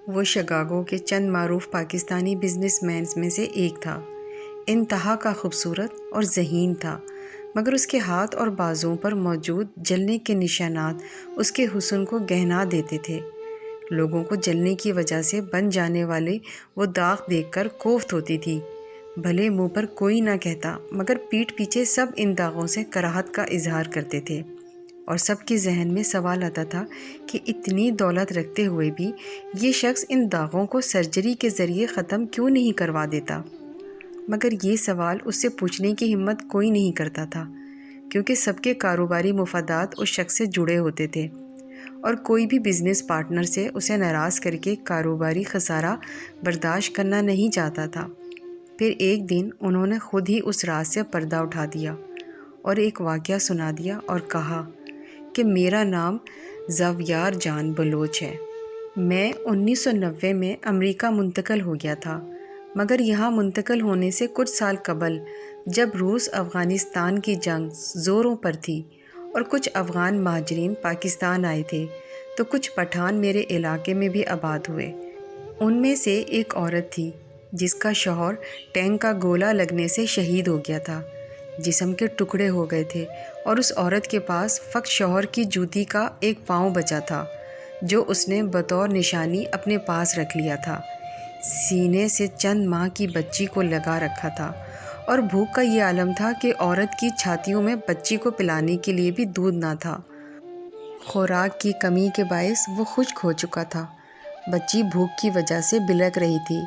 وہ شکاگو کے چند معروف پاکستانی بزنس مینز میں سے ایک تھا۔ انتہا کا خوبصورت اور ذہین تھا، مگر اس کے ہاتھ اور بازوؤں پر موجود جلنے کے نشانات اس کے حسن کو گہنا دیتے تھے۔ لوگوں کو جلنے کی وجہ سے بن جانے والے وہ داغ دیکھ کر کوفت ہوتی تھی۔ بھلے منہ پر کوئی نہ کہتا، مگر پیٹھ پیچھے سب ان داغوں سے کراہت کا اظہار کرتے تھے، اور سب کے ذہن میں سوال آتا تھا کہ اتنی دولت رکھتے ہوئے بھی یہ شخص ان داغوں کو سرجری کے ذریعے ختم کیوں نہیں کروا دیتا؟ مگر یہ سوال اس سے پوچھنے کی ہمت کوئی نہیں کرتا تھا، کیونکہ سب کے کاروباری مفادات اس شخص سے جڑے ہوتے تھے، اور کوئی بھی بزنس پارٹنر سے اسے ناراض کر کے کاروباری خسارہ برداشت کرنا نہیں چاہتا تھا۔ پھر ایک دن انہوں نے خود ہی اس راز سے پردہ اٹھا دیا اور ایک واقعہ سنا دیا اور کہا کہ میرا نام زاویار جان بلوچ ہے۔ میں 1990 میں امریکہ منتقل ہو گیا تھا، مگر یہاں منتقل ہونے سے کچھ سال قبل جب روس افغانستان کی جنگ زوروں پر تھی اور کچھ افغان مہاجرین پاکستان آئے تھے، تو کچھ پٹھان میرے علاقے میں بھی آباد ہوئے۔ ان میں سے ایک عورت تھی جس کا شوہر ٹینک کا گولہ لگنے سے شہید ہو گیا تھا، جسم کے ٹکڑے ہو گئے تھے، اور اس عورت کے پاس فقط شوہر کی جوتی کا ایک پاؤں بچا تھا جو اس نے بطور نشانی اپنے پاس رکھ لیا تھا۔ سینے سے چند ماہ کی بچی کو لگا رکھا تھا، اور بھوک کا یہ عالم تھا کہ عورت کی چھاتیوں میں بچی کو پلانے کے لیے بھی دودھ نہ تھا۔ خوراک کی کمی کے باعث وہ خشک ہو چکا تھا۔ بچی بھوک کی وجہ سے بلک رہی تھی۔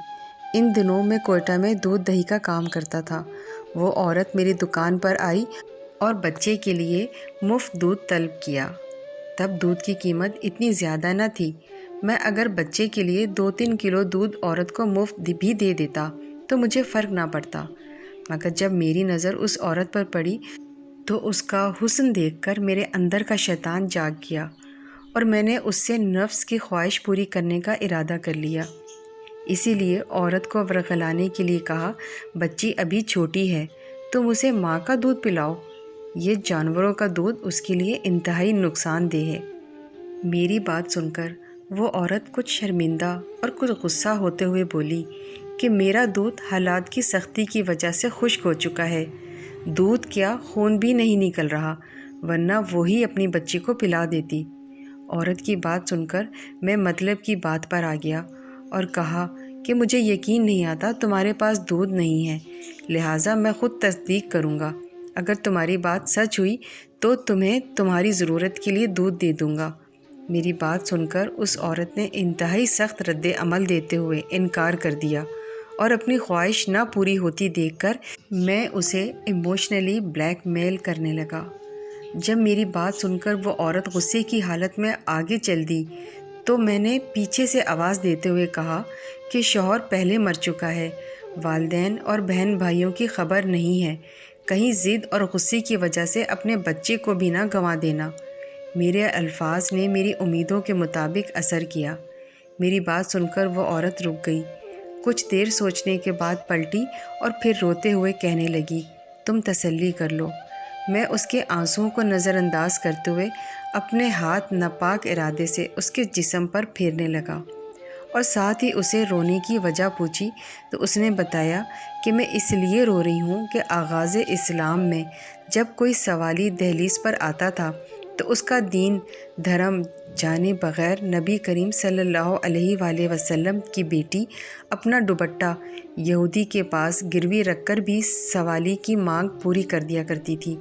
ان دنوں میں کوئٹہ میں دودھ دہی کا کام کرتا تھا۔ وہ عورت میری دکان پر آئی اور بچے کے لیے مفت دودھ طلب کیا۔ تب دودھ کی قیمت اتنی زیادہ نہ تھی۔ میں اگر بچے کے لیے 2-3 کلو دودھ عورت کو مفت بھی دے دیتا تو مجھے فرق نہ پڑتا، مگر جب میری نظر اس عورت پر پڑی تو اس کا حسن دیکھ کر میرے اندر کا شیطان جاگ گیا، اور میں نے اس سے نفس کی خواہش پوری کرنے کا ارادہ کر لیا۔ اسی لیے عورت کو ورغلانے کے لیے کہا، بچی ابھی چھوٹی ہے، تم اسے ماں کا دودھ پلاؤ، یہ جانوروں کا دودھ اس کے لیے انتہائی نقصان دہ ہے۔ میری بات سن کر وہ عورت کچھ شرمندہ اور کچھ غصہ ہوتے ہوئے بولی کہ میرا دودھ حالات کی سختی کی وجہ سے خشک ہو چکا ہے، دودھ کیا خون بھی نہیں نکل رہا، ورنہ وہی اپنی بچی کو پلا دیتی۔ عورت کی بات سن کر میں مطلب کی بات پر آ گیا اور کہا کہ مجھے یقین نہیں آتا تمہارے پاس دودھ نہیں ہے، لہٰذا میں خود تصدیق کروں گا۔ اگر تمہاری بات سچ ہوئی تو تمہیں تمہاری ضرورت کے لیے دودھ دے دوں گا۔ میری بات سن کر اس عورت نے انتہائی سخت رد عمل دیتے ہوئے انکار کر دیا، اور اپنی خواہش نہ پوری ہوتی دیکھ کر میں اسے ایموشنلی بلیک میل کرنے لگا۔ جب میری بات سن کر وہ عورت غصے کی حالت میں آگے چل دی تو میں نے پیچھے سے آواز دیتے ہوئے کہا کہ شوہر پہلے مر چکا ہے، والدین اور بہن بھائیوں کی خبر نہیں ہے، کہیں ضد اور غصے کی وجہ سے اپنے بچے کو بھی نہ گنوا دینا۔ میرے الفاظ نے میری امیدوں کے مطابق اثر کیا۔ میری بات سن کر وہ عورت رک گئی، کچھ دیر سوچنے کے بعد پلٹی اور پھر روتے ہوئے کہنے لگی، تم تسلی کر لو۔ میں اس کے آنسوؤں کو نظر انداز کرتے ہوئے اپنے ہاتھ ناپاک ارادے سے اس کے جسم پر پھیرنے لگا، اور ساتھ ہی اسے رونے کی وجہ پوچھی تو اس نے بتایا کہ میں اس لیے رو رہی ہوں کہ آغاز اسلام میں جب کوئی سوالی دہلیز پر آتا تھا تو اس کا دین دھرم جانے بغیر نبی کریم صلی اللہ علیہ وآلہ وسلم کی بیٹی اپنا دوپٹہ یہودی کے پاس گروی رکھ کر بھی سوالی کی مانگ پوری کر دیا کرتی تھی،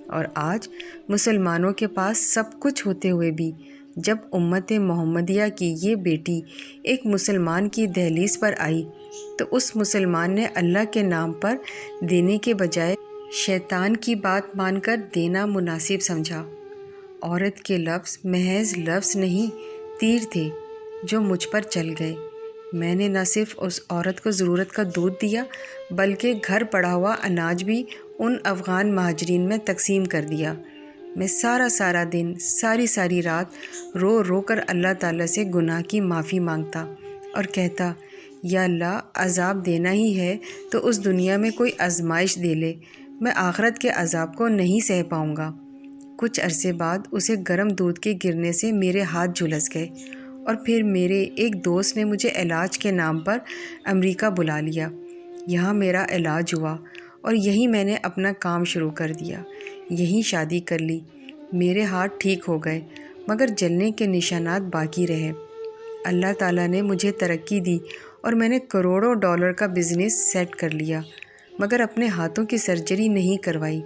اور آج مسلمانوں کے پاس سب کچھ ہوتے ہوئے بھی جب امت محمدیہ کی یہ بیٹی ایک مسلمان کی دہلیز پر آئی تو اس مسلمان نے اللہ کے نام پر دینے کے بجائے شیطان کی بات مان کر دینا مناسب سمجھا۔ عورت کے لفظ محض لفظ نہیں، تیر تھے جو مجھ پر چل گئے۔ میں نے نہ صرف اس عورت کو ضرورت کا دودھ دیا بلکہ گھر پڑا ہوا اناج بھی ان افغان مہاجرین میں تقسیم کر دیا۔ میں سارا دن ساری رات رو رو کر اللہ تعالیٰ سے گناہ کی معافی مانگتا اور کہتا، یا اللہ، عذاب دینا ہی ہے تو اس دنیا میں کوئی آزمائش دے لے، میں آخرت کے عذاب کو نہیں سہ پاؤں گا۔ کچھ عرصے بعد اسے گرم دودھ کے گرنے سے میرے ہاتھ جھلس گئے اور پھر میرے ایک دوست نے مجھے علاج کے نام پر امریکہ بلا لیا۔ یہاں میرا علاج ہوا اور یہیں میں نے اپنا کام شروع کر دیا، یہیں شادی کر لی۔ میرے ہاتھ ٹھیک ہو گئے مگر جلنے کے نشانات باقی رہے۔ اللہ تعالیٰ نے مجھے ترقی دی اور میں نے کروڑوں ڈالر کا بزنس سیٹ کر لیا، مگر اپنے ہاتھوں کی سرجری نہیں کروائی۔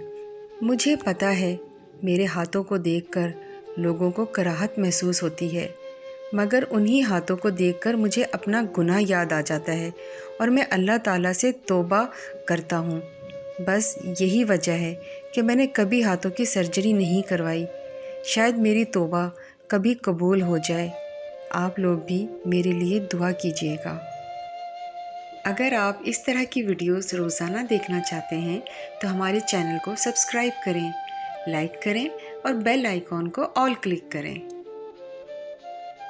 مجھے پتہ ہے میرے ہاتھوں کو دیکھ کر لوگوں کو کراہت محسوس ہوتی ہے، مگر انہی ہاتھوں کو دیکھ کر مجھے اپنا گناہ یاد آ جاتا ہے اور میں اللہ تعالیٰ سے توبہ کرتا ہوں۔ بس یہی وجہ ہے کہ میں نے کبھی ہاتھوں کی سرجری نہیں کروائی۔ شاید میری توبہ کبھی قبول ہو جائے۔ آپ لوگ بھی میرے لیے دعا کیجیے گا۔ اگر آپ اس طرح کی ویڈیوز روزانہ دیکھنا چاہتے ہیں تو ہمارے چینل کو سبسکرائب کریں، لائک کریں اور بیل آئیکن کو آل کلک کریں۔